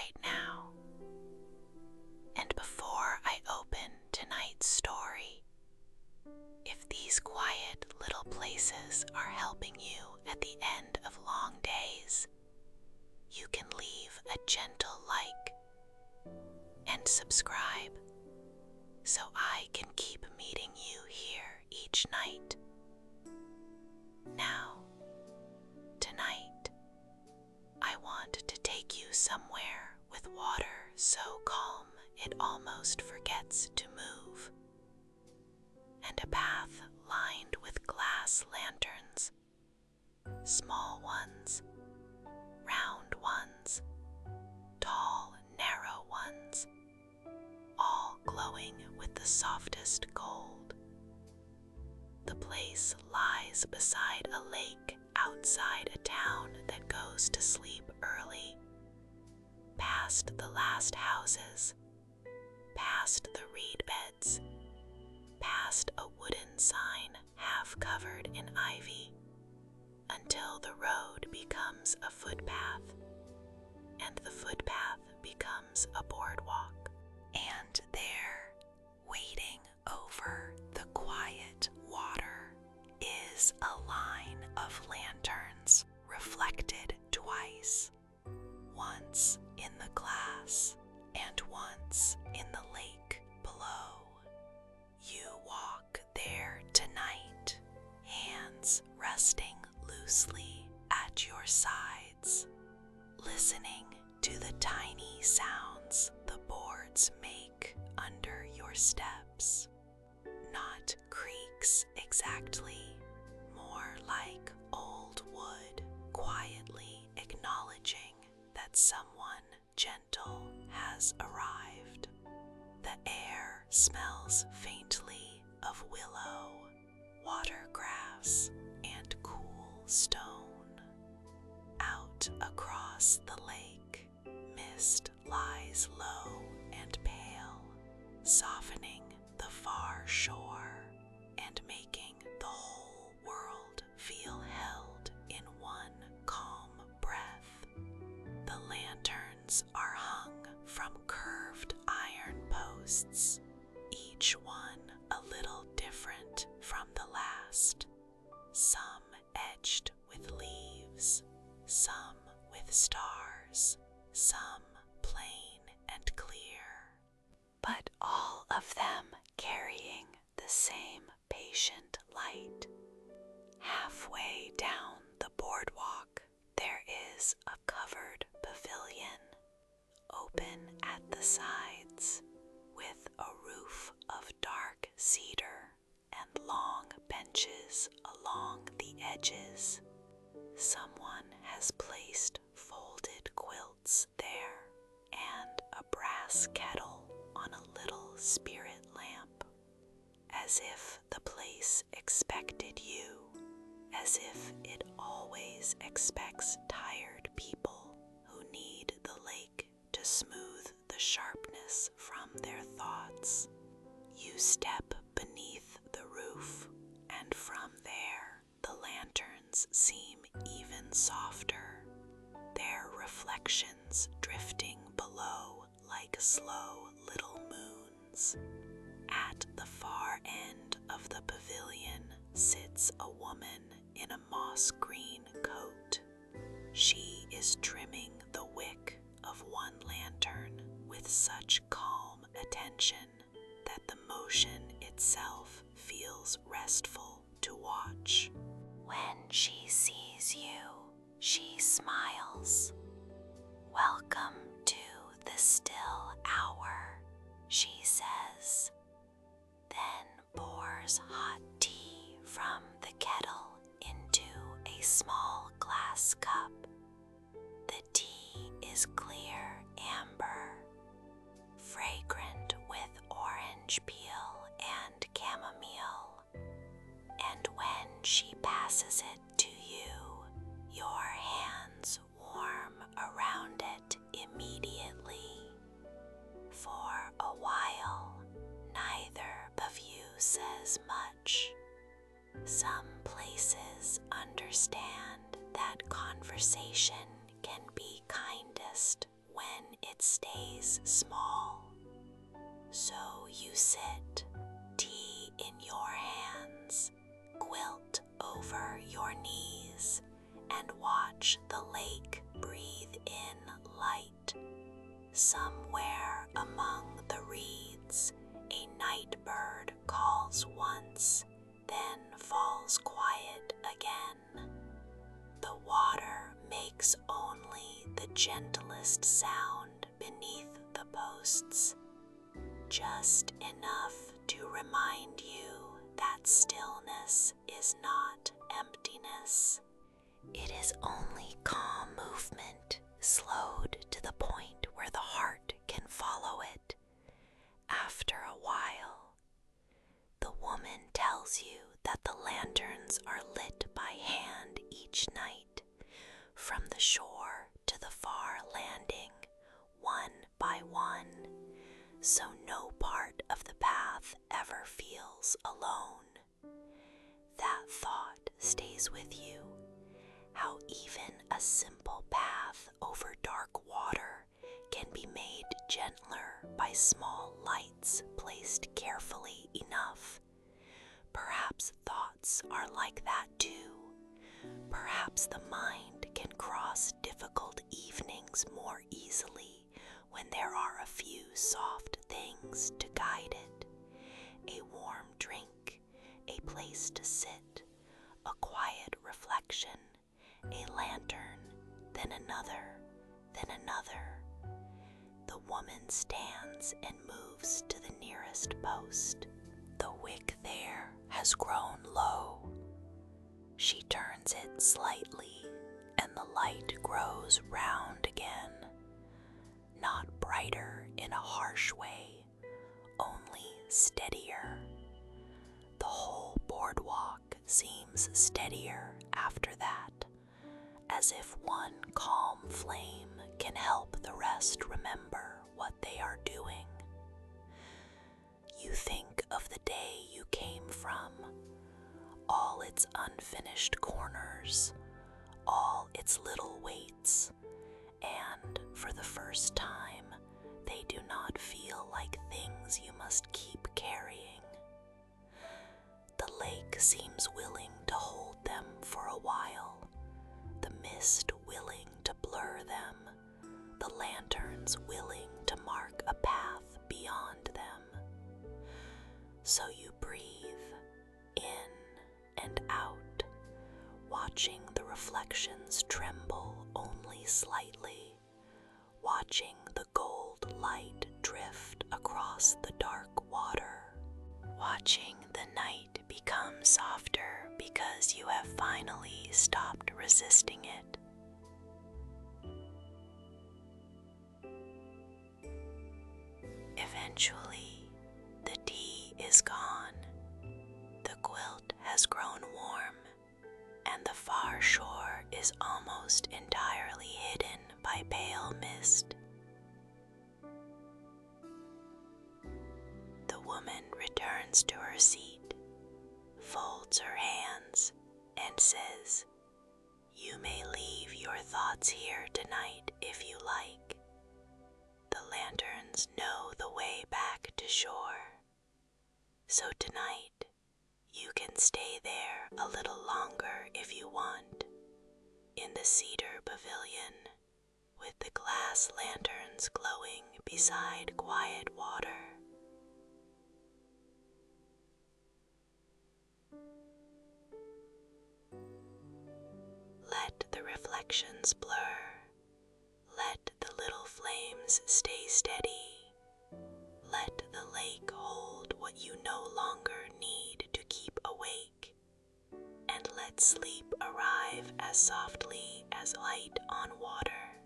right now. And before I open tonight's story, if these quiet little places are helping you at the end of long days, you can leave a gentle like and subscribe so I can keep meeting you here each night. Now, tonight, I want to take you somewhere with water so calm it almost forgets to move, and a path lined with glass lanterns, small ones, round ones, tall, narrow ones, all glowing with the softest gold. The place lies beside a lake outside a town that goes to sleep early, past the last houses, past the reed beds, past a wooden sign half covered in ivy, until the road becomes a footpath, and the footpath becomes a boardwalk. And there, waiting over the quiet water, is a line of lanterns reflected twice, once in the glass and once in the lake below. You walk there tonight, hands resting loosely at your sides, listening to the tiny sounds the boards make under your steps. Not creaks exactly, more like old wood, quietly acknowledging that someone gentle has arrived. The air smells faintly of willow, watergrass, and cool stone. Out across the lake, mist lies low and pale, softening the far shore and making the whole world feel held in one calm breath. The lanterns are hung from curved iron posts, each one a little different from the last, some edged with leaves, some with stars, some plain and clear, but all of them carrying the same patient light. Halfway down the boardwalk, there is a covered pavilion, open at the sides, with a roof of dark cedar and long benches along the edges. Someone has placed folded quilts there and a brass kettle on a little spirit lamp, as if the place expected you, as if it always expects tired people who need the lake to smooth the sharpness from their thoughts. You step beneath the roof, and from there the lanterns seem even softer, their reflections drifting below like slow little moons. At the far end of the pavilion sits a woman in a moss-green coat. She is trimming the wick of one lantern with such calm attention that the motion itself feels restful to watch. When she sees you, she smiles. "Welcome to the still hour," she says, then pours hot tea from the kettle into a small glass cup. The tea is clear amber, fragrant with orange peel and chamomile, and when she passes it to you, your hands warm around it immediately. For a while, neither of you says much. Some places understand that conversation can be kindest when when it stays small. So you sit, tea in your hands, quilt over your knees, and watch the lake breathe in light. Somewhere among the reeds, a night bird calls once, then falls quiet again. The water makes only the gentlest sound beneath the posts, just enough to remind you that stillness is not emptiness. It is only calm movement, slowed to the point where the heart can follow it. After a while, the woman tells you that the lanterns are lit by hand each night, from the shore to the far landing, one by one, so no part of the path ever feels alone. That thought stays with you, how even a simple path over dark water can be made gentler by small lights placed carefully enough. Perhaps thoughts are like that too. Perhaps the mind can cross difficult evenings more easily when there are a few soft things to guide it. A warm drink, a place to sit, a quiet reflection, a lantern, then another, then another. The woman stands and moves to the nearest post. The wick there has grown low. She turns it slightly, and the light grows round again. Not brighter in a harsh way, only steadier. The whole boardwalk seems steadier after that, as if one calm flame can help the rest remember what they are doing. You think of the day you came from, all its unfinished corners, all its little weights, and for the first time, they do not feel like things you must keep carrying. The lake seems willing to hold them for a while, the mist willing to blur them, the lanterns willing to mark a path beyond them. So you breathe in and out, watching the reflections tremble only slightly, watching the gold light drift across the dark water, watching the night become softer because you have finally stopped resisting it. Eventually, the tea is gone, the quilt has grown warm, and the far shore is almost entirely hidden by pale mist. The woman returns to her seat, folds her hands, and says, "You may leave your thoughts here tonight if you like. The lanterns know the way back to shore. So tonight, you can stay there a little longer if you want, in the cedar pavilion, with the glass lanterns glowing beside quiet water." Let the reflections blur. Let the little flames stay steady. Let the lake hold what you no longer need to keep awake. And let sleep arrive as softly as light on water.